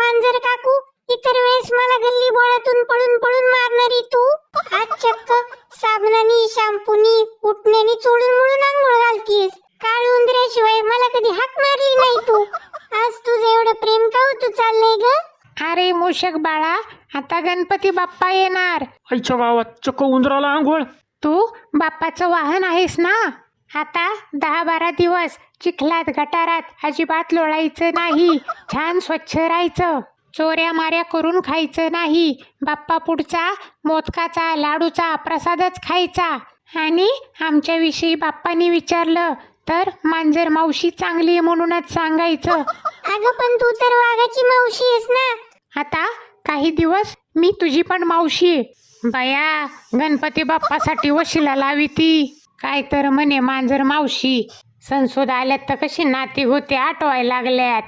मांजर काकू, इतर वेळेस मला गल्ली बोळातून पळून पळून मारणारी तू आज चक्क साबणानी शॅम्पूनी उठण्यानी चोळून मुळून आंघोळ घालतीस. काळ उंदऱ्याशिवाय मला कधी हाक मारली नाही तू. आज तुझं एवढं प्रेम का होतं चाललंय ग? अरे मूषक बाळा, आता गणपती बाप्पा येणार. आईच्या गावात चक्क उंदराला आंघोळ. तू बाप्पाचं वाहन आहेस ना. आता 10-12 दिवस चिखलात गटारात अजिबात लोळायचं नाही. छान स्वच्छ राहायचं. चोऱ्या माऱ्या करून खायचं नाही. बाप्पा पुढचा मोदकाचा लाडूचा प्रसादच खायचा. आणि आमच्याविषयी बाप्पानी विचारलं तर मांजर मावशी चांगली आहे म्हणूनच सांगायचं. अगं पण तू तर वाघाची मावशी आहेस ना. आता काही दिवस मी तुझी पण मावशी आहे. बया, गणपती बाप्पासाठी वशिला लावी ती. काय तर म्हणे मांजर मावशी. संसोद आल्यात तर कशी नाती होते आठवायला लागल्यात.